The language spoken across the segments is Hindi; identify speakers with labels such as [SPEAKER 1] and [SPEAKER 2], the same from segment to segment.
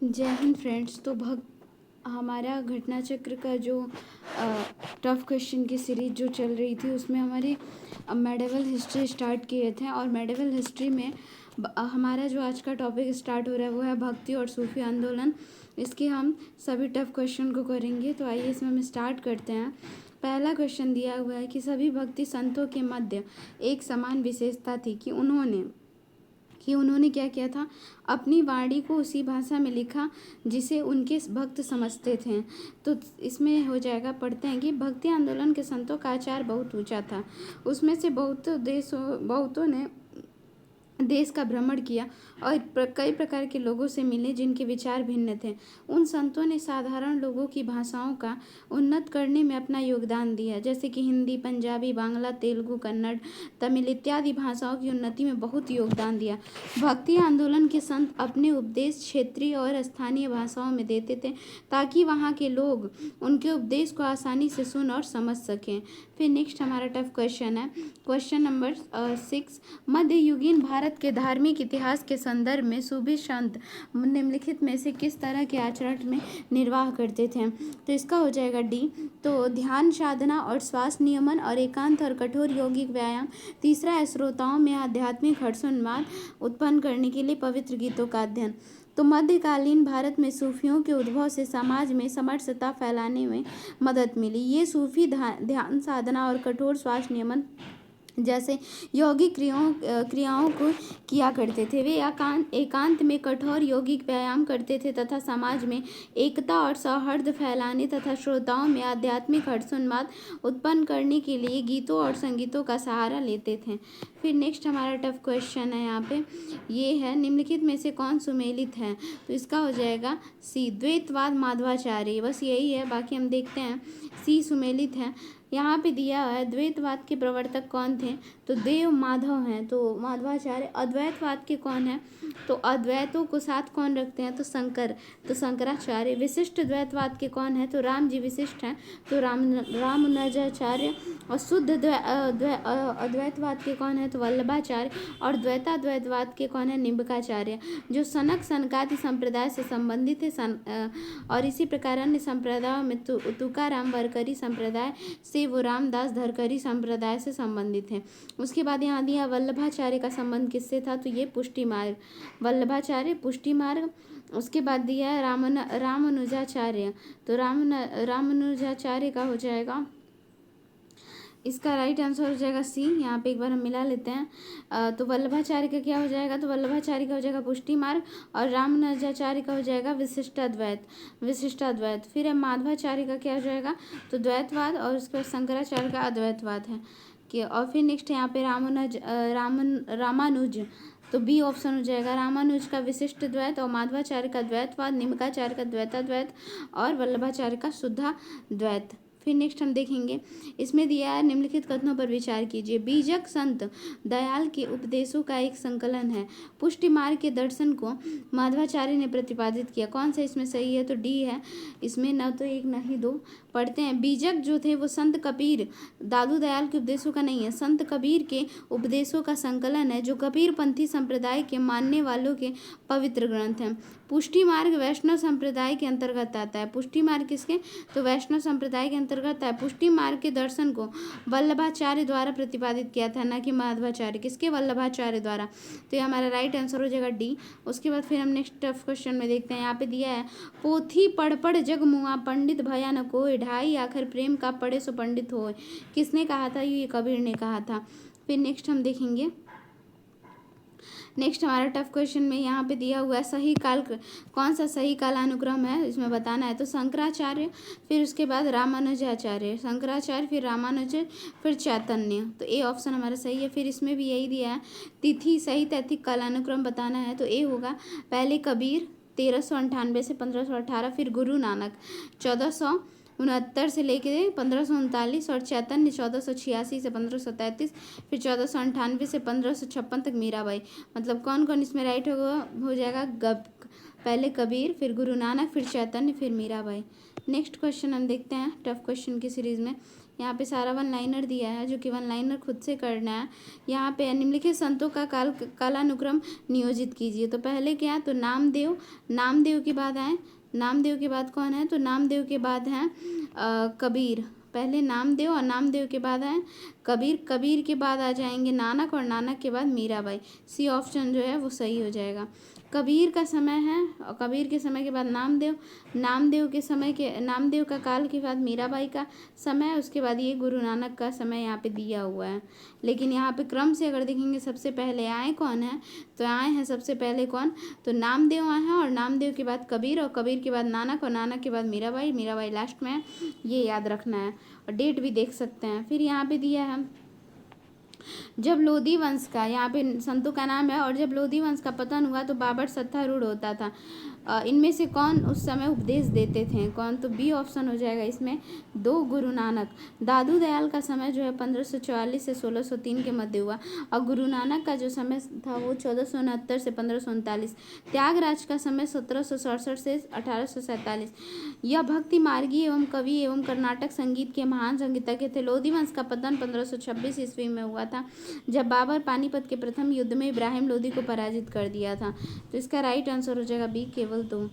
[SPEAKER 1] जय हिंद फ्रेंड्स। तो हमारा घटना चक्र का जो टफ क्वेश्चन की सीरीज जो चल रही थी उसमें हमारी मेडिवल हिस्ट्री स्टार्ट किए थे और मेडिवल हिस्ट्री में हमारा जो आज का टॉपिक स्टार्ट हो रहा है वो है भक्ति और सूफी आंदोलन। इसके हम सभी टफ क्वेश्चन को करेंगे। तो आइए इसमें हम स्टार्ट करते हैं। पहला क्वेश्चन दिया हुआ है कि सभी भक्ति संतों के मध्य एक समान विशेषता थी कि उन्होंने क्या किया था, अपनी वाणी को उसी भाषा में लिखा जिसे उनके भक्त समझते थे। तो इसमें हो जाएगा, पढ़ते हैं कि भक्ति आंदोलन के संतों का आचार बहुत ऊंचा था। उसमें से बहुतों ने देश का भ्रमण किया और कई प्रकार के लोगों से मिले जिनके विचार भिन्न थे। उन संतों ने साधारण लोगों की भाषाओं का उन्नत करने में अपना योगदान दिया, जैसे कि हिंदी, पंजाबी, बांग्ला, तेलुगु, कन्नड़, तमिल इत्यादि भाषाओं की उन्नति में बहुत योगदान दिया। भक्ति आंदोलन के संत अपने उपदेश क्षेत्रीय और स्थानीय भाषाओं में देते थे ताकि वहाँ के लोग उनके उपदेश को आसानी से सुन और समझ सकें। फिर नेक्स्ट हमारा टफ क्वेश्चन है, क्वेश्चन नंबर 6। मध्ययुगीन भारत के धार्मिक इतिहास के संदर्भ में सूफी संत निम्नलिखित में से किस तरह के आचरण में निर्वाह करते थे? तो इसका हो जाएगा डी। तो ध्यान साधना और श्वास नियमन और एकांत और कठोर यौगिक व्यायाम। तीसरा है श्रोताओं में आध्यात्मिक हर्षोन्माद उत्पन्न करने के लिए पवित्र गीतों का अध्ययन। तो मध्यकालीन भारत में सूफियों के उद्भव से समाज में समरसता फैलाने में मदद मिली। ये सूफी ध्यान साधना और कठोर श्वास नियमन जैसे यौगिक क्रियाओं को किया करते थे। वे एकांत में कठोर यौगिक व्यायाम करते थे तथा समाज में एकता और सौहार्द फैलाने तथा श्रोताओं में आध्यात्मिक हर्षोन्माद उत्पन्न करने के लिए गीतों और संगीतों का सहारा लेते थे। फिर नेक्स्ट हमारा टफ क्वेश्चन है, यहाँ पे ये है, निम्नलिखित में से कौन सुमेलित है? तो इसका हो जाएगा सी, द्वैतवाद माध्वाचार्य। बस यही है, बाकी हम देखते हैं। सी सुमेलित है। यहाँ पे दिया है द्वैतवाद के प्रवर्तक कौन थे? तो देव माधव हैं, तो माधवाचार्य। अद्वैतवाद के कौन है? तो अद्वैतों को साथ कौन रखते हैं? तो शंकराचार्य। विशिष्ट द्वैतवाद के कौन है? तो राम जी विशिष्ट हैं, तो रामानुजाचार्य। और शुद्ध अद्वैतवाद के कौन है? तो वल्लभाचार्य। और द्वैतवाद के कौन है? निम्बकाचार्य, जो सनक सनकादि संप्रदाय से संबंधित है। और इसी प्रकार अन्य संप्रदायों में तुकाराम वरकरी संप्रदाय से वो रामदास धरकरी संप्रदाय से संबंधित है। उसके बाद यहाँ दिया वल्लभाचार्य का संबंध किससे था? तो ये पुष्टि मार्ग, वल्लभाचार्य पुष्टि मार्ग। उसके बाद दिया है रामानुजाचार्य, तो रामानुजाचार्य का हो जाएगा, इसका राइट आंसर हो जाएगा सी। यहाँ पे एक बार हम मिला लेते हैं। तो वल्लभाचार्य का क्या हो जाएगा? तो वल्लभाचार्य का हो जाएगा पुष्टि मार्ग और रामानुजाचार्य का हो जाएगा विशिष्टाद्वैत। फिर माधवाचार्य का क्या हो जाएगा? तो द्वैतवाद। और उसके बाद शंकराचार्य का अद्वैतवाद है कि। और फिर नेक्स्ट यहाँ पे रामानुज, तो बी ऑप्शन हो जाएगा। रामानुज का विशिष्ट द्वैत और माधवाचार्य का द्वैतवाद, निम्बकाचार्य का द्वैताद्वैत और वल्लभाचार्य का शुद्धाद्वैत। फिर नेक्स्ट हम देखेंगे, इसमें दिया है निम्नलिखित कथनों पर विचार कीजिए। बीजक संत दयाल के उपदेशों का एक संकलन है। पुष्टि मार्ग के दर्शन को माधवाचार्य ने प्रतिपादित किया। कौन सा इसमें सही है? तो डी है। इसमें न तो एक न ही दो। पढ़ते हैं, बीजक जो थे वो संत कबीर, दादू दयाल के उपदेशों का नहीं है, संत कबीर के उपदेशों का संकलन है, जो कबीर पंथी संप्रदाय के मानने वालों के पवित्र ग्रंथ हैं। पुष्टि मार्ग वैष्णव संप्रदाय के अंतर्गत आता है। पुष्टि मार्ग किसके? तो वैष्णव संप्रदाय के अंतर्गत है। पुष्टि मार्ग के दर्शन को वल्लभाचार्य द्वारा प्रतिपादित किया था, न कि माधवाचार्य। किसके? वल्लभाचार्य द्वारा। तो ये हमारा राइट आंसर हो जाएगा डी। उसके बाद फिर हम नेक्स्ट टफ क्वेश्चन में देखते हैं। यहाँ पे दिया है, पोथी पढ़ जग मुआ पंडित भया न कोय, ढाई आखिर प्रेम का पढ़े सो पंडित होय। किसने कहा था? ये कबीर ने कहा था। फिर नेक्स्ट हम देखेंगे, नेक्स्ट हमारा टफ क्वेश्चन में यहाँ पे दिया हुआ है सही काल, कौन सा सही कालानुक्रम है इसमें बताना है। तो शंकराचार्य, फिर उसके बाद रामानुजाचार्य, शंकराचार्य, फिर रामानुज, फिर चैतन्य। तो ए ऑप्शन हमारा सही है। फिर इसमें भी यही दिया है, तिथि सहित ऐतिक कालानुक्रम बताना है। तो ए होगा, पहले कबीर 1398 से 1518, फिर गुरु नानक 1469 से लेकर 1539, और चैतन्य 1486 से 1533, फिर 1498 से 1556 तक मीराबाई। मतलब कौन कौन इसमें राइट हो जाएगा? पहले कबीर, फिर गुरु नानक, फिर चैतन्य, फिर मीराबाई। नेक्स्ट क्वेश्चन हम देखते हैं टफ क्वेश्चन की सीरीज में। यहाँ पे सारा वन लाइनर दिया है जो कि वन लाइनर खुद से करना है। यहाँ पे निम्नलिखित संतों का कालानुक्रम नियोजित कीजिए। तो पहले क्या है, तो नामदेव, नामदेव के बाद आए, नामदेव के बाद कौन है, तो नामदेव के बाद हैं कबीर। पहले नामदेव और नामदेव के बाद हैं कबीर, कबीर के बाद आ जाएंगे नानक और नानक के बाद मीराबाई। सी ऑप्शन जो है वो सही हो जाएगा। कबीर का समय है और कबीर के समय के बाद नामदेव, नामदेव के समय के, नामदेव का काल के बाद मीराबाई का समय, उसके बाद ये गुरु नानक का समय यहाँ पे दिया हुआ है। लेकिन यहाँ पे क्रम से अगर देखेंगे सबसे पहले आए कौन है, तो आए हैं सबसे पहले कौन, तो नामदेव आए हैं और नामदेव के बाद कबीर और कबीर के बाद नानक और नानक के बाद मीराबाई, मीराबाई लास्ट में है, ये याद रखना है और डेट भी देख सकते हैं। फिर यहाँ पे दिया है जब लोधी वंश का, यहाँ पे संतों का नाम है, और जब लोधी वंश का पतन हुआ तो बाबर सत्तारूढ़ होता था। इनमें से कौन उस समय उपदेश देते थे, कौन, तो बी ऑप्शन हो जाएगा इसमें, 2 गुरु नानक। दादू दयाल का समय जो है 1544 से 1603 के मध्य हुआ और गुरु नानक का जो समय था वो 1469 से 1539। त्यागराज का समय 1767 से 1847। यह भक्ति मार्गी एवं कवि एवं कर्नाटक संगीत के महान संगीतज्ञ थे। लोधी वंश का पतन 1526 ईस्वी में हुआ था जब बाबर पानीपत के प्रथम युद्ध में इब्राहिम लोधी को पराजित कर दिया था। तो इसका राइट आंसर हो जाएगा बी, केवल 2।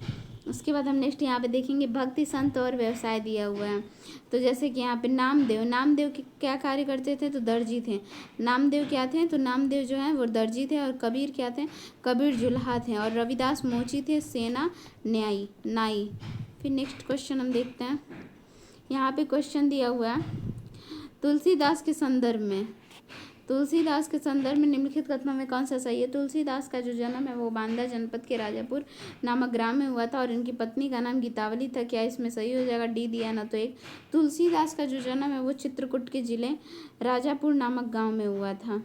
[SPEAKER 1] उसके बाद हम नेक्स्ट यहाँ पे देखेंगे भक्ति, संत और व्यवसाय दिया हुआ है। तो जैसे कि यहाँ पे नामदेव, नामदेव के क्या कार्य करते थे, तो दर्जी थे। नामदेव क्या थे, तो नामदेव जो है वो दर्जी थे। और कबीर क्या थे, कबीर जुल्हा थे। और रविदास मोची थे, सेना न्यायी नाई। फिर नेक्स्ट क्वेश्चन हम देखते हैं। यहाँ पे क्वेश्चन दिया हुआ है तुलसीदास के संदर्भ में, तुलसीदास के संदर्भ में निम्नलिखित कथनों में कौन सा सही है। तुलसीदास का जो जन्म है वो बांदा जनपद के राजापुर नामक ग्राम में हुआ था और इनकी पत्नी का नाम गीतावली था। क्या इसमें सही हो जाएगा, डी दिया ना तो 1। तुलसीदास का जो जन्म है वो चित्रकूट के जिले राजापुर नामक गाँव में हुआ था।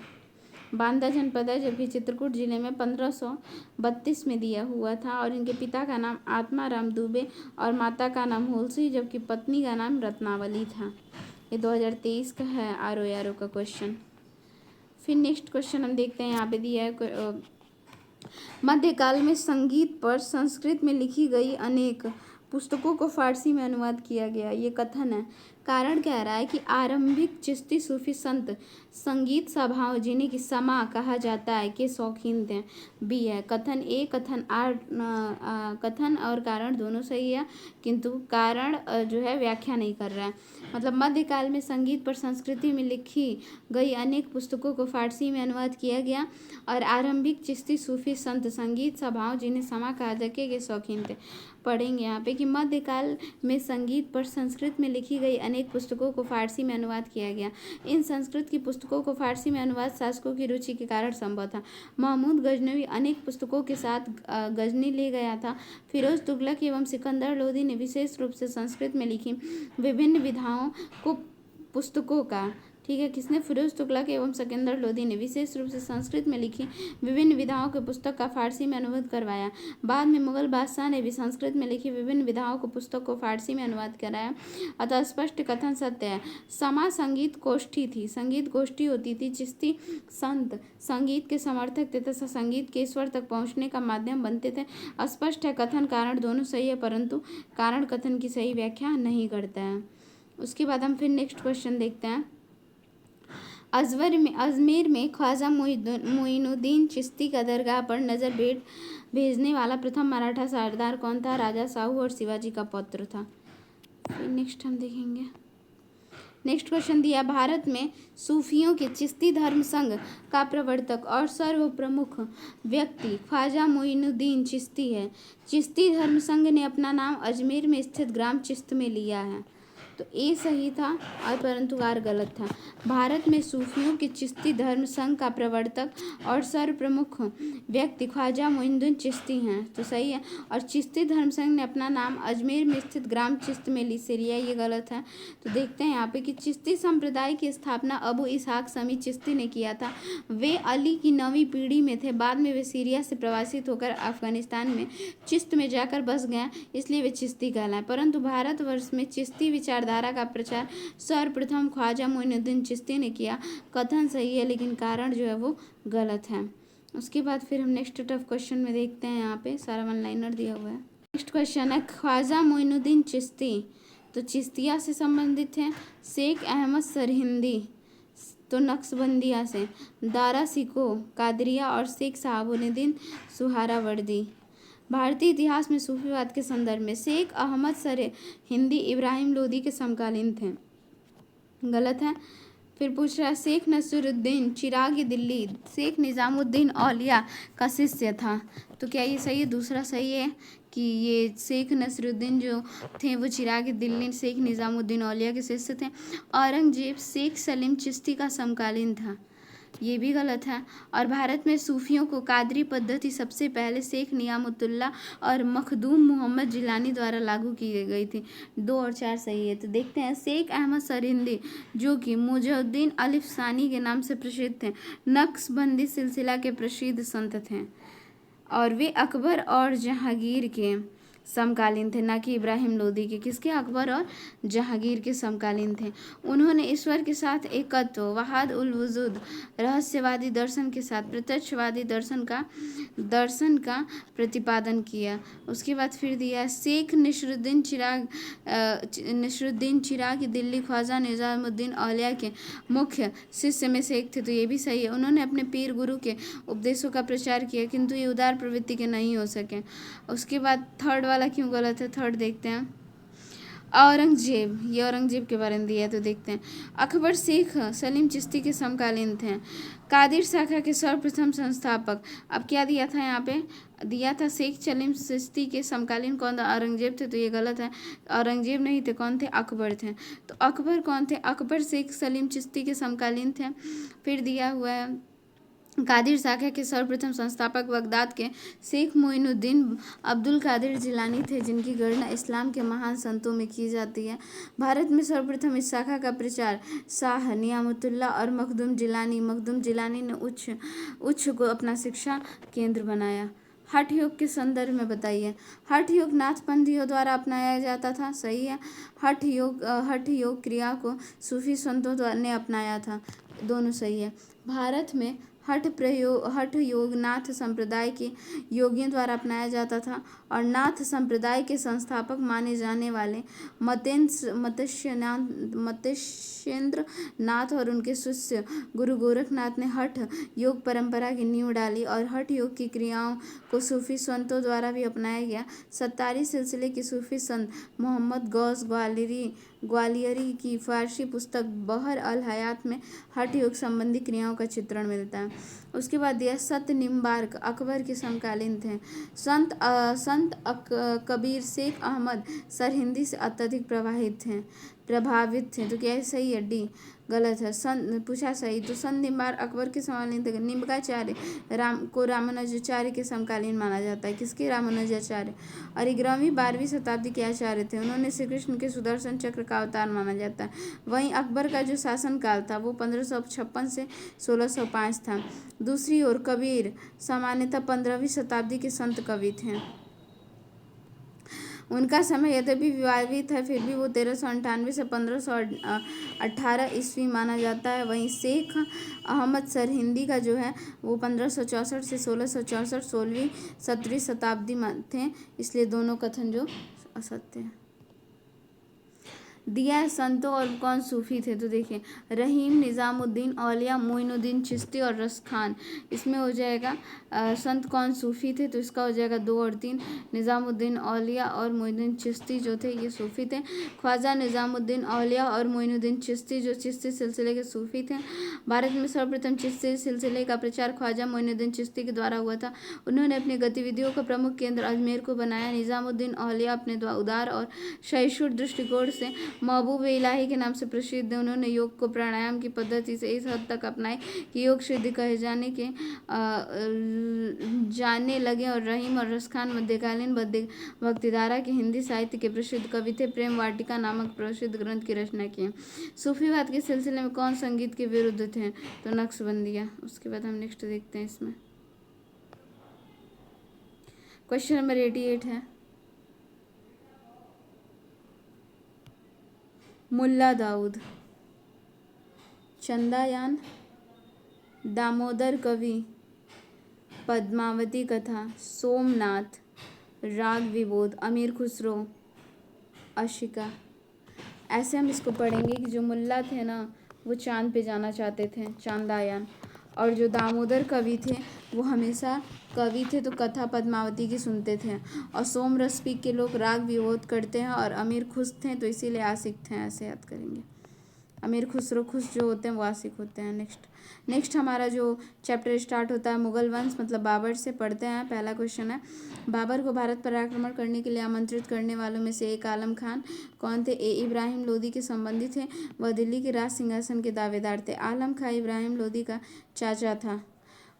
[SPEAKER 1] बांदा जनपद है जबकि चित्रकूट जिले में 1532 में दिया हुआ था। और इनके पिता का नाम आत्माराम दुबे और माता का नाम होलसी जबकि पत्नी का नाम रत्नावली था। ये 2023 का है आरओ का क्वेश्चन। फिर नेक्स्ट क्वेश्चन हम देखते हैं, यहाँ पे दिया है मध्यकाल में संगीत पर संस्कृत में लिखी गई अनेक पुस्तकों को फारसी में अनुवाद किया गया, ये कथन है। कारण कह रहा है कि आरंभिक चिश्ती सूफी संत संगीत सभाओं जिन्हें कि समा कहा जाता है के शौकीन थे। बी है कथन ए, कथन और कारण दोनों सही है किंतु कारण जो है व्याख्या नहीं कर रहा है। मतलब मध्यकाल में संगीत पर संस्कृति में लिखी गई अनेक पुस्तकों को फारसी में अनुवाद किया गया और आरंभिक चिश्ती सूफी संत संगीत सभाओं जिन्हें समा कहा जाके के शौकीन थे। पढ़ेंगे यहाँ पे कि मध्यकाल में संगीत पर संस्कृत में लिखी गई अनेक पुस्तकों को फारसी में अनुवाद किया गया। इन संस्कृत की पुस्तकों को फारसी में अनुवाद शासकों की रुचि के कारण संभव था। महमूद गजनवी अनेक पुस्तकों के साथ गजनी ले गया था। फिरोज तुगलक एवं सिकंदर लोधी ने विशेष रूप से संस्कृत में लिखी विभिन्न विधाओं को पुस्तकों का, ठीक है, किसने, फिरोज तुगलक एवं सिकंदर लोधी ने विशेष रूप से संस्कृत में लिखी विभिन्न विधाओं के पुस्तक का फारसी में अनुवाद करवाया। बाद में मुगल बादशाह ने भी संस्कृत में लिखी विभिन्न विधाओं को पुस्तक को फारसी में अनुवाद कराया। अतः स्पष्ट कथन सत्य है। समा संगीत गोष्ठी थी, संगीत गोष्ठी होती थी। चिश्ती संत संगीत के समर्थक थे तथा संगीत के ईश्वर तक पहुँचने का माध्यम बनते थे। स्पष्ट है कथन कारण दोनों सही है परंतु कारण कथन की सही व्याख्या नहीं करता है। उसके बाद हम फिर नेक्स्ट क्वेश्चन देखते हैं। अजमेर में ख्वाजा मोइनुद्दीन चिश्ती का दरगाह पर नज़र भेजने वाला प्रथम मराठा सरदार कौन था। राजा साहू और शिवाजी का पौत्र था। फिर नेक्स्ट हम देखेंगे। नेक्स्ट क्वेश्चन दिया, भारत में सूफियों के चिश्ती धर्म संघ का प्रवर्तक और सर्व प्रमुख व्यक्ति ख्वाजा मोइनुद्दीन चिश्ती है। चिश्ती धर्म संघ ने अपना नाम अजमेर में स्थित ग्राम चिश्त में लिया है। तो ए सही था और परंतु आर गलत था। भारत में सूफियों के चिश्ती धर्म संघ का प्रवर्तक और सर्वप्रमुख व्यक्ति ख्वाजा मोइनुद्दीन चिश्ती हैं, तो सही है। और चिश्ती धर्म संघ ने अपना नाम अजमेर में स्थित ग्राम चिश्त में लिया, ये गलत है। तो देखते हैं यहाँ पे कि चिश्ती संप्रदाय की स्थापना अबू इसहाक समी चिश्ती ने किया था। वे अली की 9वीं पीढ़ी में थे। बाद में वे सीरिया से प्रवासित होकर अफगानिस्तान में चिश्त में जाकर बस गए, इसलिए वे चिश्ती कहलाए। परंतु भारतवर्ष में चिश्ती विचारधारा का प्रचार सर्वप्रथम ख्वाजा मोइनुद्दीन चिश्ती ने किया। कथन सही है लेकिन कारण जो है वो गलत है। उसके बाद फिर हम नेक्स्ट टफ क्वेश्चन में देखते हैं। यहाँ पे सारा वन लाइनर दिया हुआ है। नेक्स्ट क्वेश्चन है ख्वाजा मोइनुद्दीन चिश्ती तो चिश्तिया से संबंधित हैं। शेख अहमद सरहिंदी तो नक्शबंदिया से। दारा सिको कादरिया और शेख शहाबुद्दीन सुहरावर्दी। भारतीय इतिहास में सूफीवाद के संदर्भ में शेख अहमद सरहिंदी इब्राहिम लोदी के समकालीन थे। गलत है। फिर पूछ रहा है शेख नसीरुद्दीन चिराग दिल्ली शेख निज़ामुद्दीन औलिया का शिष्य था। तो क्या ये सही है? दूसरा सही है कि ये शेख नसीरुद्दीन जो थे वो चिराग दिल्ली शेख निज़ामुद्दीन औलिया के शिष्य थे। औरंगजेब शेख सलीम चिश्ती का समकालीन था। ये भी गलत है। और भारत में सूफियों को कादरी पद्धति सबसे पहले शेख नियामतुल्ला और मखदूम मोहम्मद जिलानी द्वारा लागू की गई थी। 2 और 4 सही है। तो देखते हैं शेख अहमद सरहिंदी जो कि मुजद्दिन अलिफ सानी के नाम से प्रसिद्ध थे, नक्शबंदी सिलसिला के प्रसिद्ध संत थे और वे अकबर और जहांगीर के समकालीन थे, ना कि इब्राहिम लोदी के। किसके? अकबर और जहांगीर के समकालीन थे। उन्होंने ईश्वर के साथ एकत्व, वहाद उल वजूद, रहस्यवादी दर्शन के साथ प्रत्यक्षवादी दर्शन का प्रतिपादन किया। उसके बाद फिर दिया शेख निसरुद्दीन चिराग दिल्ली ख्वाजा निजामुद्दीन औलिया के मुख्य शिष्य में से एक थे। तो ये भी सही है। उन्होंने अपने पीर गुरु के उपदेशों का प्रचार किया किंतु ये उदार प्रवृत्ति के नहीं हो सके। उसके बाद थर्ड वाला क्यों गलत है? थर्ड देखते हैं। औरंगजेब, ये औरंगजेब के बारे में दिया है तो देखते हैं। अकबर शेख सलीम चिश्ती के समकालीन थे। कादिर शाखा के सर्वप्रथम संस्थापक, अब क्या दिया था यहाँ पे? दिया था शेख सलीम चिश्ती के समकालीन कौन था? औरंगजेब थे। तो ये गलत है। औरंगजेब नहीं थे, कौन थे? अकबर थे। तो अकबर कौन थे? अकबर शेख सलीम चिश्ती के समकालीन थे। फिर दिया हुआ है कादिर शाखा के सर्वप्रथम संस्थापक बगदाद के शेख मोइनुद्दीन अब्दुल कादिर जिलानी थे, जिनकी गणना इस्लाम के महान संतों में की जाती है। भारत में सर्वप्रथम इस शाखा का प्रचार शाह नियामतुल्ला और मखदूम जिलानी ने उच्च को अपना शिक्षा केंद्र बनाया। हठ योग के संदर्भ में बताइए। हठ योग नाथपंथियों द्वारा अपनाया जाता था। सही है। हठ योग क्रिया को सूफी संतों ने अपनाया था। दोनों सही है। भारत में हठ योग नाथ संप्रदाय के योगियों द्वारा अपनाया जाता था और नाथ संप्रदाय के संस्थापक माने जाने वाले मत्स्येंद्र नाथ और उनके शिष्य गुरु गोरखनाथ ने हठ योग परंपरा की नींव डाली और हठ योग की क्रियाओं को सूफी संतों द्वारा भी अपनाया गया। सत्तारी सिलसिले के सूफी संत मोहम्मद गौस ग्वालियरी की फारसी पुस्तक बहर अल हयात में हठ योग संबंधी क्रियाओं का चित्रण मिलता है। उसके बाद दिया सत निम्बार्क अकबर के समकालीन थे। संत कबीर शेख अहमद सरहिंदी से अत्यधिक प्रभावित थे। तो क्या सही है? डी। गलत है। पूछा सही। तो संत निम्बार्क अकबर के समकालीन थे। निम्बाचार्य को रामानुजाचार्य के समकालीन माना जाता है। किसके? रामानुजाचार्य। और 11वीं-12वीं शताब्दी के आचार्य थे। उन्होंने श्री कृष्ण के सुदर्शन चक्र का अवतार माना जाता है। वहीं अकबर का जो शासनकाल था वो 1556 से 1605 था। दूसरी ओर कबीर सामान्यतः 15वीं शताब्दी के संत कवि थे। उनका समय यद्यपि विवादित है फिर भी वो 1398 से 1518 ईस्वी माना जाता है। वहीं शेख अहमद सरहिंदी का जो है वो 1564 से 1664 16वीं-17वीं शताब्दी में थे, इसलिए दोनों कथन जो असत्य है। दिया है संतों और कौन सूफी थे। तो देखिए रहीम निज़ामुद्दीन औलिया मोइनुद्दीन चिश्ती और रस खान। इसमें हो जाएगा संत कौन सूफी थे तो इसका हो जाएगा 2 और 3। निज़ामुद्दीन औलिया और मोइनुद्दीन चिश्ती जो थे ये सूफी थे। ख्वाजा निज़ामुद्दीन औलिया और मोइनुद्दीन चिश्ती जो चिश्ती सिलसिले के सूफी थे। भारत में सर्वप्रथम चिश्ती सिलसिले का प्रचार ख्वाजा मोइनुद्दीन चिश्ती के द्वारा हुआ था। उन्होंने अपनी गतिविधियों का प्रमुख केंद्र अजमेर को बनाया। निज़ामुद्दीन औलिया अपने उदार और सहिष्णु दृष्टिकोण से महबूब इलाही के नाम से प्रसिद्ध है। उन्होंने योग को प्राणायाम की पद्धति से इस हद तक अपनाए कि योग सिद्धि कहे जाने लगे। और रहीम और रसखान मध्यकालीन भक्तिधारा के हिंदी साहित्य के प्रसिद्ध कवि थे। प्रेम वाटिका नामक प्रसिद्ध ग्रंथ की रचना की। सूफीवाद के सिलसिले में कौन संगीत के विरुद्ध थे? तो नक्शबंदिया। उसके बाद हम नेक्स्ट देखते हैं। इसमें क्वेश्चन नंबर 88 है। मुल्ला दाऊद, चंदायान, दामोदर कवि, पद्मावती कथा, सोमनाथ, राग विबोध, अमीर खुसरो, अशिका। ऐसे हम इसको पढ़ेंगे कि जो मुल्ला थे ना वो चांद पे जाना चाहते थे, चांदायान, और जो दामोदर कवि थे वो हमेशा कवि थे तो कथा पद्मावती की सुनते थे, और सोमरस पी के लोग राग विभोद करते हैं, और अमीर खुश थे तो इसीलिए आशिक थे, ऐसे याद करेंगे। अमीर खुसरो खुश जो होते हैं वो आशिक होते हैं। नेक्स्ट हमारा जो चैप्टर स्टार्ट होता है मुगल वंश मतलब बाबर से, पढ़ते हैं। पहला क्वेश्चन है, बाबर को भारत पर आक्रमण करने के लिए आमंत्रित करने वालों में से एक आलम खान कौन थे? इब्राहिम लोदी के संबंधी थे, वह दिल्ली के राज सिंहासन के दावेदार थे। आलम खां इब्राहिम लोदी का चाचा था।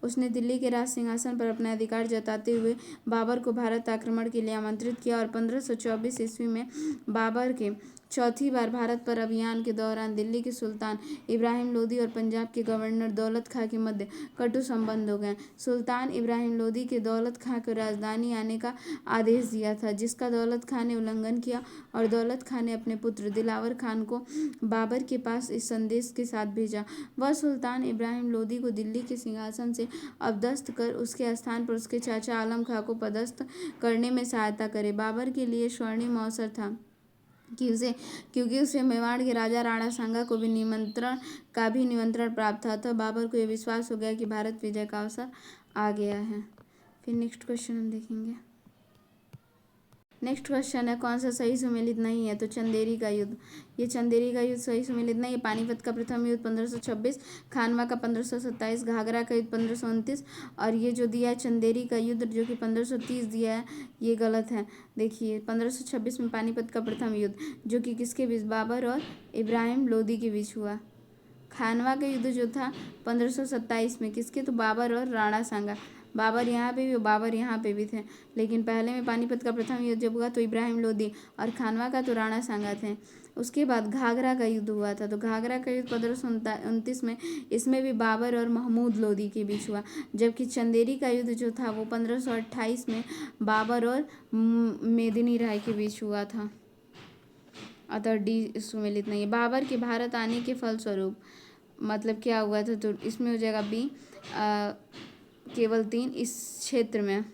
[SPEAKER 1] उसने दिल्ली के राज सिंहासन पर अपना अधिकार जताते हुए बाबर को भारत आक्रमण के लिए आमंत्रित किया, और 1524 ईस्वी में बाबर के चौथी बार भारत पर अभियान के दौरान दिल्ली के सुल्तान इब्राहिम लोदी और पंजाब के गवर्नर दौलत खां के मध्य कटु संबंध हो गए। सुल्तान इब्राहिम लोदी के दौलत खां को राजधानी आने का आदेश दिया था, जिसका दौलत खां ने उल्लंघन किया, और दौलत खां ने अपने पुत्र दिलावर खान को बाबर के पास इस संदेश के साथ भेजा, वह सुल्तान इब्राहिम लोदी को दिल्ली के सिंहासन से अपदस्थ कर उसके स्थान पर उसके चाचा आलम खां को पदस्थ करने में सहायता करे। बाबर के लिए स्वर्णिम अवसर था क्योंकि उसे मेवाड़ के राजा राणा सांगा को भी निमंत्रण प्राप्त था। तो बाबर को यह विश्वास हो गया कि भारत विजय का अवसर आ गया है। फिर नेक्स्ट क्वेश्चन हम देखेंगे। नेक्स्ट क्वेश्चन है, कौन सा सही सुमेलित नहीं है? तो चंदेरी का युद्ध, ये चंदेरी का युद्ध सही सुमेलित नहीं है। पानीपत का प्रथम युद्ध 1526, खानवा का 1527, घाघरा का युद्ध 1529, और ये जो दिया है चंदेरी का युद्ध जो कि 1530 दिया है, ये गलत है। देखिए 1526 में पानीपत का प्रथम युद्ध जो कि किसके बीच, बाबर और इब्राहिम लोदी के बीच हुआ। खानवा का युद्ध जो था 1527 में किसके, तो बाबर और राणा सांगा। बाबर यहाँ पे भी, बाबर यहाँ पे भी थे, लेकिन पहले में पानीपत का प्रथम युद्ध जब हुआ तो इब्राहिम लोदी, और खानवा का तो राणा सांगा थे। उसके बाद घाघरा का युद्ध हुआ था, तो घाघरा का युद्ध 1529 में, इसमें भी बाबर और महमूद लोदी के बीच हुआ। जबकि चंदेरी का युद्ध जो था वो 1528 में बाबर और मेदिनी राय के बीच हुआ था। अतः डी सुमेलित नहीं है। बाबर के भारत आने के फलस्वरूप मतलब क्या हुआ था, तो इसमें हो जाएगा बी, केवल 3 इस क्षेत्र में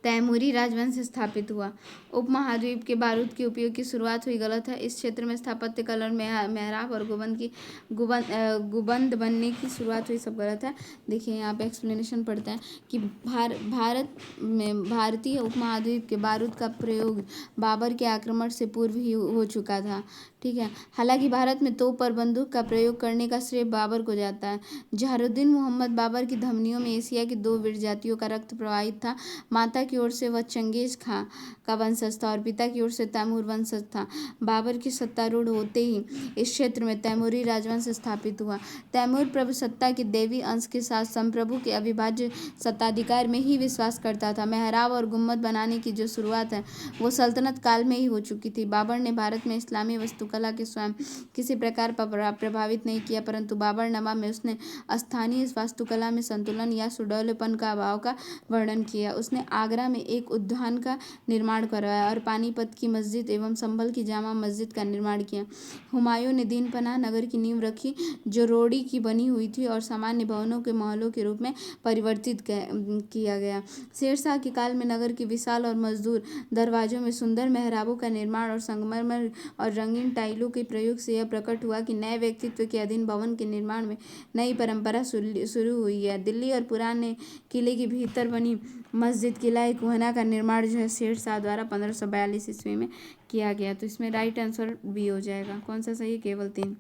[SPEAKER 1] तैमूरी राजवंश स्थापित हुआ। उपमहाद्वीप के बारूद के उपयोग की शुरुआत हुई, गलत है। इस क्षेत्र में स्थापत्य कला, मेहराब और गुबंद बनने की शुरुआत हुई, सब गलत है। देखिए यहाँ पे एक्सप्लेनेशन पढ़ते हैं कि भारत में भारतीय उपमहाद्वीप के बारूद का प्रयोग बाबर के आक्रमण से पूर्व ही हो चुका था, ठीक है। हालांकि भारत में तोप और बंदूक का प्रयोग करने का श्रेय बाबर को जाता है। जहरुद्दीन मोहम्मद बाबर की धमनियों में एशिया की 2 वीर जातियों का रक्त प्रवाहित था। माता की ओर से वह चंगेज खां का वंशज था और पिता की ओर से तैमूर वंशज था। बाबर की सत्तारूढ़ होते ही इस क्षेत्र में तैमूरी राजवंश स्थापित हुआ। तैमूर प्रभुसत्ता के देवी अंश के साथ संप्रभु के अविभाज्य सत्ताधिकार में ही विश्वास करता था। मेहराब और गुम्बद बनाने की जो शुरुआत है वो सल्तनत काल में ही हो चुकी थी। बाबर ने भारत में इस्लामी वास्तुकला के स्वयं किसी प्रकार प्रभावित नहीं किया, परंतु बाबरनामा में उसने स्थानीय वास्तुकला में संतुलन या सुडौलेपन का अभाव का वर्णन किया। उसने आगरा में एक उद्यान का निर्माण करवाया और पानीपत की मस्जिद एवं संभल की जामा मस्जिद का निर्माण किया। हुमायूं ने दीनपनाह नगर की नींव रखी जो रोड़ी की बनी हुई थी और सामान्य भवनों के महलों के रूप में परिवर्तित किया गया। शेरशाह के काल में नगर के विशाल और मजदूर दरवाजों में सुंदर मेहराबों का निर्माण और संगमरमर और रंगीन टाइलों के प्रयोग से यह प्रकट हुआ कि नए व्यक्तित्व के अधीन भवन के निर्माण में नई परंपरा शुरू हुई है। दिल्ली और पुराने किले के भीतर बनी मस्जिद किला कुहना का निर्माण जो है शेरशाह द्वारा 1542 ईस्वी में किया गया। तो इसमें राइट आंसर बी हो जाएगा। कौन सा सही है? केवल 3।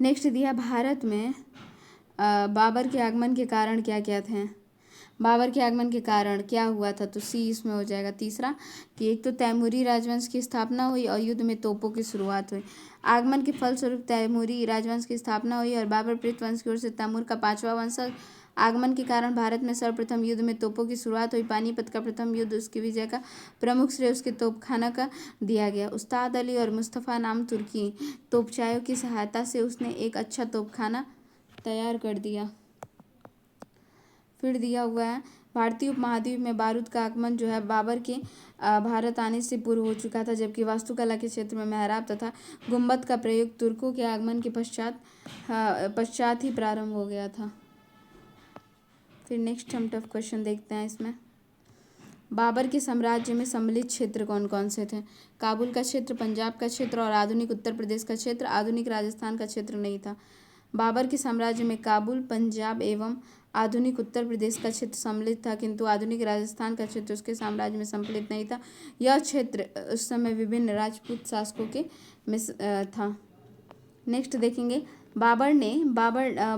[SPEAKER 1] नेक्स्ट दिया, भारत में बाबर के आगमन के कारण क्या क्या थे? बाबर के आगमन के कारण क्या हुआ था? तो सी इसमें हो जाएगा। तीसरा कि एक तो तैमूरी राजवंश की स्थापना हुई और युद्ध में तोपों की शुरुआत हुई। आगमन के फलस्वरूप तैमूरी राजवंश की स्थापना हुई और बाबर प्रीत वंश की ओर से तैमूर का 5वां वंशज। आगमन के कारण भारत में सर्वप्रथम युद्ध में तोपों की शुरुआत हुई। पानीपत का प्रथम युद्ध उसकी विजय का प्रमुख श्रेय उसके तोपखाना का दिया गया। उस्ताद अली और मुस्तफ़ा नाम तुर्की तोपचायों की सहायता से उसने एक अच्छा तोपखाना तैयार कर दिया। फिर दिया हुआ है भारतीय उपमहाद्वीप में बारूद का आगमन जो है बाबर के भारत आने से पूर्व हो चुका था, जबकि वास्तुकला के क्षेत्र में मेहराब तथा गुम्बद का प्रयोग तुर्कों के आगमन के पश्चात ही प्रारंभ हो गया था। फिर नेक्स्ट हम टफ क्वेश्चन देखते हैं इसमें। बाबर के साम्राज्य में सम्मिलित क्षेत्र कौन कौन से थे? काबुल का क्षेत्र, पंजाब का क्षेत्र और आधुनिक उत्तर प्रदेश का क्षेत्र। आधुनिक राजस्थान का क्षेत्र नहीं था। बाबर के साम्राज्य में काबुल, पंजाब एवं आधुनिक उत्तर प्रदेश का क्षेत्र सम्मिलित था, किंतु आधुनिक राजस्थान का क्षेत्र उसके साम्राज्य में सम्मिलित नहीं था। यह क्षेत्र उस समय विभिन्न राजपूत शासकों के में था। नेक्स्ट देखेंगे,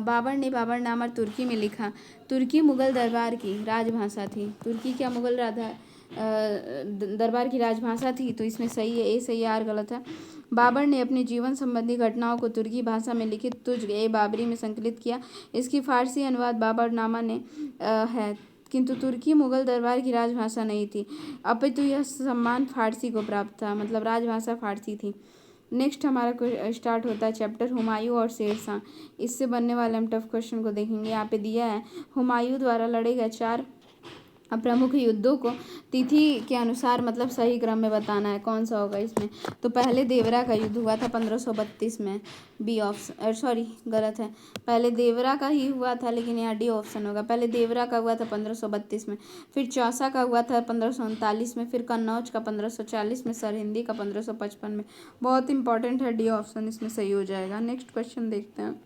[SPEAKER 1] बाबरनामा तुर्की में लिखा। तुर्की मुगल दरबार की राजभाषा थी। तुर्की क्या मुगल दरबार की राजभाषा थी? तो इसमें सही है, ए सही है, आर गलत है। बाबर ने अपने जीवन संबंधी घटनाओं को तुर्की भाषा में लिखित तुज ए बाबरी में संकलित किया। इसकी फारसी अनुवाद बाबरनामा ने है, किंतु तुर्की मुगल दरबार की राजभाषा नहीं थी, अपितु यह सम्मान फारसी को प्राप्त था, मतलब राजभाषा फारसी थी। नेक्स्ट हमारा स्टार्ट होता है चैप्टर हुमायूं और शेरशाह। इससे बनने वाले हम टफ क्वेश्चन को देखेंगे। यहाँ पे दिया है हुमायूं द्वारा लड़े गए 4 प्रमुख युद्धों को तिथि के अनुसार मतलब सही क्रम में बताना है, कौन सा होगा इसमें। तो पहले देवरा का युद्ध हुआ था 1532 में, बी ऑप्शन, सॉरी गलत है, पहले देवरा का ही हुआ था, लेकिन यहाँ डी ऑप्शन होगा। पहले देवरा का हुआ था 1532 में, फिर चौसा का हुआ था 1539 में, फिर कन्नौज का 1540 में, सरहिंदी का 1555 में। बहुत इंपॉर्टेंट है, डी ऑप्शन इसमें सही हो जाएगा। नेक्स्ट क्वेश्चन देखते हैं।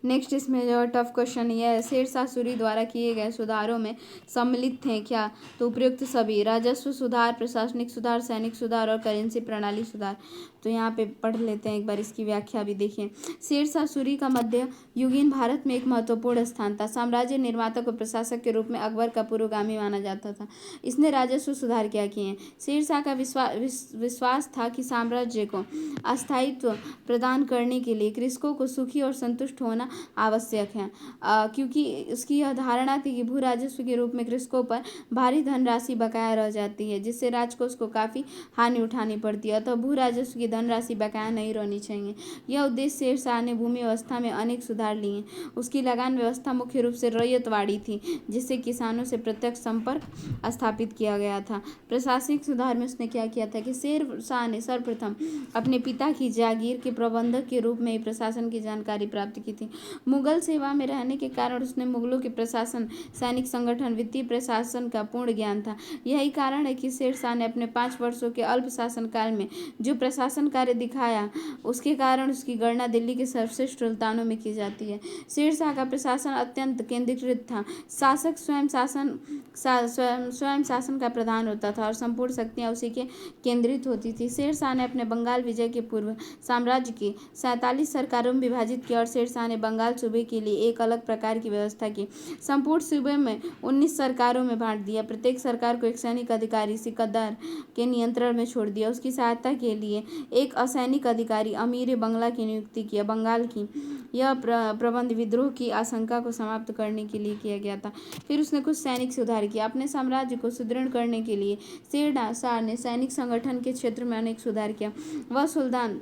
[SPEAKER 1] नेक्स्ट इसमें जो टफ क्वेश्चन ये है, शेरशाह सूरी द्वारा किए गए सुधारों में सम्मिलित थे क्या? तो उपयुक्त सभी, राजस्व सुधार, प्रशासनिक सुधार, सैनिक सुधार और करेंसी प्रणाली सुधार। तो यहाँ पे पढ़ लेते हैं एक बार, इसकी व्याख्या भी देखिए। शेरशाह सूरी का मध्य युगीन भारत में एक महत्वपूर्ण स्थान था। साम्राज्य निर्माता को प्रशासक के रूप में अकबर का पूर्वगामी माना जाता था। इसने राजस्व सुधार क्या किए? शेरशाह का विश्वास था कि साम्राज्य को अस्थायित्व प्रदान करने के लिए कृषकों को सुखी और संतुष्ट होना आवश्यक है, क्योंकि उसकी यह धारणा थी कि भू राजस्व के रूप में कृषकों पर भारी धनराशि बकाया रह जाती है, जिससे राजकोष को काफ़ी हानि उठानी पड़ती है। अतः भू राजस्व की धनराशि बकाया नहीं रहनी चाहिए। यह उद्देश्य शेरशाह ने भूमि व्यवस्था में अनेक सुधार लिए। उसकी लगान व्यवस्था मुख्य रूप से रैयतवाड़ी थी, जिससे किसानों से प्रत्यक्ष संपर्क स्थापित किया गया था। प्रशासनिक सुधार में उसने क्या किया था कि शेरशाह ने सर्वप्रथम अपने पिता की जागीर के प्रबंधक के रूप में प्रशासन की जानकारी प्राप्त की थी। मुगल सेवा में रहने के कारण उसने मुगलों के प्रशासन, सैनिक संगठन, वित्तीय प्रशासन का पूर्ण ज्ञान था। यही कारण है कि शेरशाह ने अपने 5 वर्षों के अल्प शासन काल में जो प्रशासन कार्य दिखाया, उसके कारण उसकी गणना दिल्ली के सर्वश्रेष्ठ सुल्तानों में की जाती है। शेरशाह का प्रशासन अत्यंत केंद्रीकृत था। शासक स्वयं शासन का प्रधान होता था और संपूर्ण शक्तियाँ उसी के केंद्रित होती थी। शेरशाह ने अपने बंगाल विजय के पूर्व साम्राज्य की 47 सरकारों में विभाजित किया और शेरशाह ने बंगाल सूबे के लिए एक अलग प्रकार की व्यवस्था की। संपूर्ण सूबे में 19 सरकारों में बांट दिया। प्रत्येक सरकार को एक सैनिक अधिकारी सिकंदर के नियंत्रण में छोड़ दिया। उसकी सहायता के लिए एक असैनिक अधिकारी अमीर बंगला की नियुक्ति किया। बंगाल की यह प्रबंध विद्रोह की आशंका को समाप्त करने के लिए किया गया था। फिर उसने कुछ सैनिक सुधार किया। अपने साम्राज्य को सुदृढ़ करने के लिए शेरशाह ने सैनिक संगठन के क्षेत्र में अनेक सुधार किया। वह सुल्तान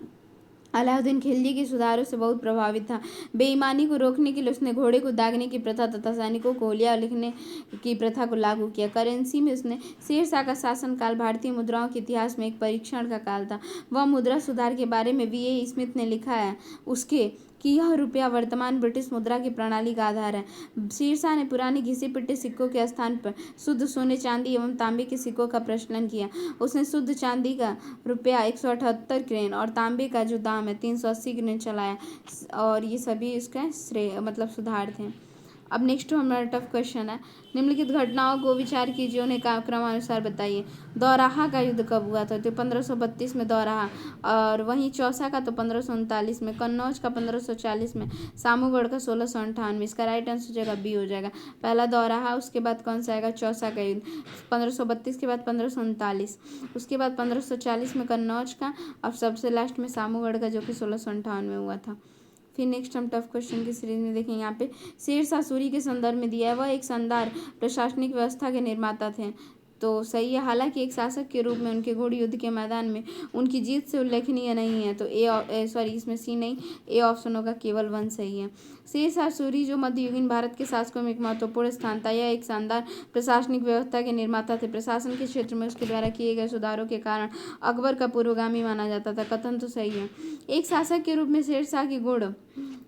[SPEAKER 1] अलाउद्दीन खिलजी के सुधारों से बहुत प्रभावित था। बेईमानी को रोकने के लिए उसने घोड़े को दागने की प्रथा तथा सैनिकों को होलिया लिखने की प्रथा को लागू किया। करेंसी में उसने शेरशाह का शासनकाल भारतीय मुद्राओं के इतिहास में एक परीक्षण का काल था। वह मुद्रा सुधार के बारे में V.A. स्मिथ ने लिखा है उसके कि यह रुपया वर्तमान ब्रिटिश मुद्रा की प्रणाली का आधार है। शेरशाह ने पुराने घिसे पिटे सिक्कों के स्थान पर शुद्ध सोने, चांदी एवं तांबे के सिक्कों का प्रचलन किया। उसने शुद्ध चांदी का रुपया 178 ग्रेन और तांबे का जो दाम है 380 ग्रेन चलाया, और ये सभी इसका श्रेय मतलब सुधार थे। अब नेक्स्ट हमारा टफ क्वेश्चन है, निम्नलिखित घटनाओं को विचार कीजिए, उन्हें क्रमानुसार बताइए। दौराहा का युद्ध कब हुआ था? तो 1532 में दौराहा, और वहीं चौसा का तो 1539 में, कन्नौज का 1540 में, सामूगढ़ का 1658 में। इसका राइट आंसर हो जाएगा बी हो जाएगा। पहला दौराहा, उसके बाद कौन सा आएगा? चौसा का युद्ध। 1532 के बाद 1539, उसके बाद 1540 में कन्नौज का, और सबसे लास्ट में सामूगढ़ का जो कि 1658 में हुआ था। फिर नेक्स्ट हम टफ क्वेश्चन की सीरीज में देखेंगे। यहाँ पे शेरशाह सूरी के संदर्भ में दिया है, वह एक शानदार प्रशासनिक व्यवस्था के निर्माता थे। तो सही है। हालांकि एक शासक के रूप में उनके घोड़ युद्ध के मैदान में उनकी जीत से उल्लेखनीय नहीं है। तो इसमें सी नहीं, ए ऑप्शन होगा, केवल 1 सही है। शेरशाह सूरी जो मध्ययुगीन भारत के शासकों में एक महत्वपूर्ण स्थान था। यह एक शानदार प्रशासनिक व्यवस्था के निर्माता थे। प्रशासन के क्षेत्र में उसके द्वारा किए गए सुधारों के कारण अकबर का पूर्वगामी माना जाता था। कथन तो सही है। एक शासक के रूप में शेरशाह की गुण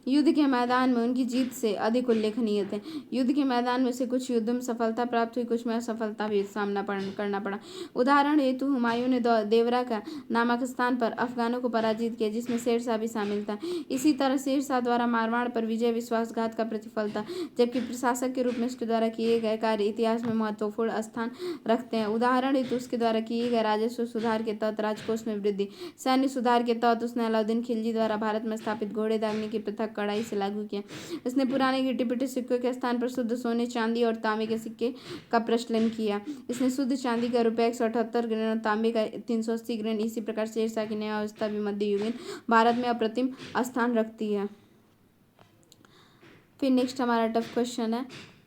[SPEAKER 1] युद्ध के मैदान में उनकी जीत से अधिक उल्लेखनीय थे। युद्ध के मैदान में से कुछ युद्धों में सफलता प्राप्त हुई, कुछ में असफलता भी सामना करना पड़ा। उदाहरण हेतु हुमायूं ने देवरा का नामक स्थान पर अफगानों को पराजित किया, जिसमें शेरशाह भी शामिल था। इसी तरह शेरशाह द्वारा मारवाड़ पर विजय विश्वासघात का प्रतिफल था, जबकि प्रशासक के रूप में उसके द्वारा किए गए कार्य इतिहास में महत्वपूर्ण स्थान रखते हैं। उदाहरण हेतु उसके द्वारा किए गए राजस्व सुधार के तहत राजकोष में वृद्धि, सैन्य सुधार के तहत उसने अलाउद्दीन खिलजी द्वारा भारत में स्थापित घोड़े दागने की प्रथा कड़ाई से लागू किया। इसने पुराने गिट्टी पिटे सिक्कों के स्थान पर शुद्ध सोने, चांदी और तांबे के सिक्के का प्रचलन किया। इसने शुद्ध चांदी का रुपये 178 ग्रेन और तांबे का 380 ग्रेन। इसी प्रकार शेरशाह की न्याय व्यवस्था भी मध्ययुगीन भारत में अप्रतिम स्थान रखती है। फिर नेक्स्ट हमारा टफ क्वेश्चन है,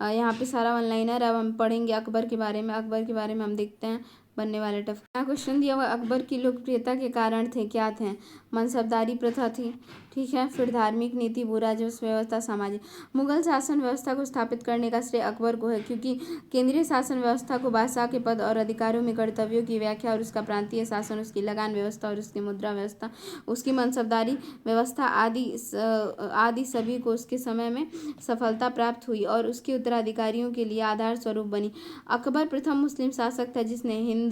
[SPEAKER 1] यहाँ पे सारा ऑनलाइनर। अब हम पढ़ेंगे अकबर के बारे में। अकबर के बारे में हम देखते हैं बनने वाले टफ। यहाँ क्वेश्चन दिया हुआ अकबर की लोकप्रियता के कारण थे, क्या थे? मनसबदारी प्रथा थी, ठीक है। फिर धार्मिक नीति, भू राजस्व व्यवस्था, सामाजिक। मुगल शासन व्यवस्था को स्थापित करने का श्रेय अकबर को है, क्योंकि केंद्रीय शासन व्यवस्था को बादशाह के पद और अधिकारों में कर्तव्यों की व्याख्या और उसका प्रांतीय शासन, उसकी लगान व्यवस्था और उसकी मुद्रा व्यवस्था, उसकी मनसबदारी व्यवस्था आदि सभी को उसके समय में सफलता प्राप्त हुई और उसके उत्तराधिकारियों के लिए आधार स्वरूप बनी। अकबर प्रथम मुस्लिम शासक था जिसने हिंदू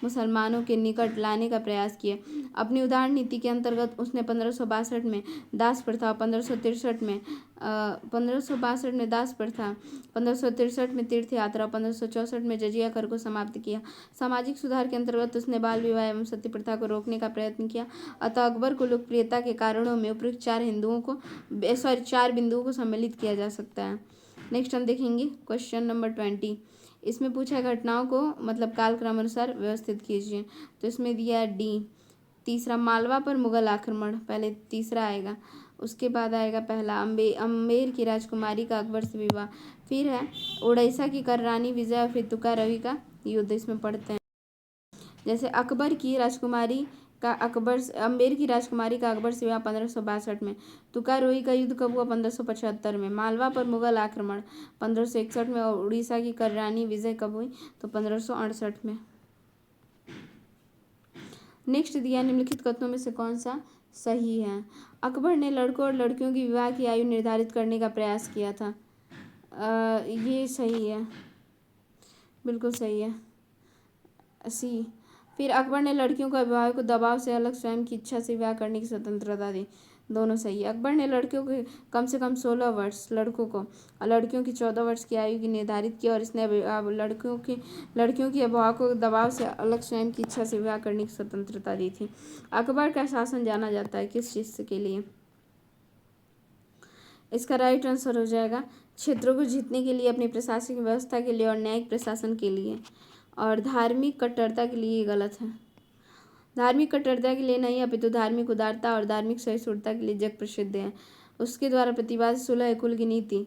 [SPEAKER 1] मुसलमानों के निकट लाने का प्रयास किया। अपनी उदार नीति के अंतर्गत उसने 1562 में दास प्रथा, 1563 में दास प्रथा, 1563 में तीर्थ यात्रा, 1564 में जजिया कर को समाप्त किया। सामाजिक सुधार के अंतर्गत उसने बाल विवाह एवं सती प्रथा को रोकने का प्रयत्न किया। अतः अकबर को लोकप्रियता के कारणों में उपयुक्त 4 बिंदुओं को सम्मिलित किया जा सकता है। नेक्स्ट हम देखेंगे क्वेश्चन नंबर 20। इसमें पूछा घटनाओं को मतलब कालक्रम अनुसार व्यवस्थित कीजिए। तो इसमें दिया है डी। तीसरा, मालवा पर मुगल आक्रमण, पहले तीसरा आएगा। उसके बाद आएगा पहला, अम्बेर की राजकुमारी का अकबर से विवाह। फिर है ओडिशा की कररानी विजय और फिर तुका रवि का युद्ध। इसमें पढ़ते हैं जैसे अम्बेर की राजकुमारी का अकबर से विवाह 1562 में। तुका रोई का युद्ध कब हुआ? 1575 में। मालवा पर मुगल आक्रमण 1561 में। और उड़ीसा की कररानी विजय कब हुई? तो 1568 में। नेक्स्ट दिया, निम्नलिखित कथनों में से कौन सा सही है? अकबर ने लड़कों और लड़कियों की विवाह की आयु निर्धारित करने का प्रयास किया था। ये सही है, बिल्कुल सही है, सी। फिर अकबर ने लड़कियों का विवाह को दबाव से अलग स्वयं की इच्छा से विवाह करने की स्वतंत्रता दी। दोनों सही है। अकबर ने लड़कियों के कम से कम 16 वर्ष, लड़कों को और लड़कियों की 14 वर्ष की आयु की निर्धारित की और इसने लड़कियों की विवाह को दबाव से अलग स्वयं की इच्छा से विवाह करने की स्वतंत्रता दी थी। अकबर का शासन जाना जाता है किस चीज़ के लिए? इसका राइट आंसर हो जाएगा क्षेत्रों को जीतने के लिए, अपनी प्रशासनिक व्यवस्था के लिए और न्यायिक प्रशासन के लिए। और धार्मिक कट्टरता के लिए गलत है। धार्मिक कट्टरता के लिए नहीं, अपितु धार्मिक उदारता और धार्मिक सहिष्णुता के लिए जग प्रसिद्ध है। उसके द्वारा प्रतिपादित 16 कुल की नीति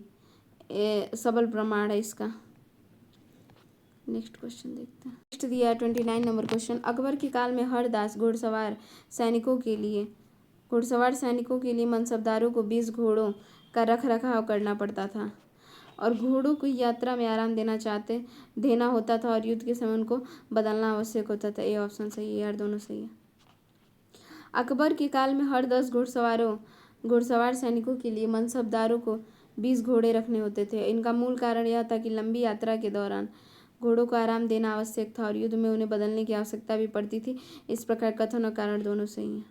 [SPEAKER 1] सबल प्रमाण है इसका। नेक्स्ट क्वेश्चन देखते हैं। नेक्स्ट दिया है 29 नंबर क्वेश्चन। अकबर के काल में हरदास घुड़सवार सैनिकों के लिए मनसबदारों को 20 घोड़ों का रख रखाव करना पड़ता था और घोड़ों को यात्रा में आराम देना होता था और युद्ध के समय उनको बदलना आवश्यक होता था। ये ऑप्शन सही है यार, दोनों सही है। अकबर के काल में हर 10 घुड़सवार सैनिकों के लिए मनसबदारों को 20 घोड़े रखने होते थे। इनका मूल कारण यह था कि लंबी यात्रा के दौरान घोड़ों को आराम देना आवश्यक था और युद्ध में उन्हें बदलने की आवश्यकता भी पड़ती थी। इस प्रकार कथन और कारण दोनों सही हैं।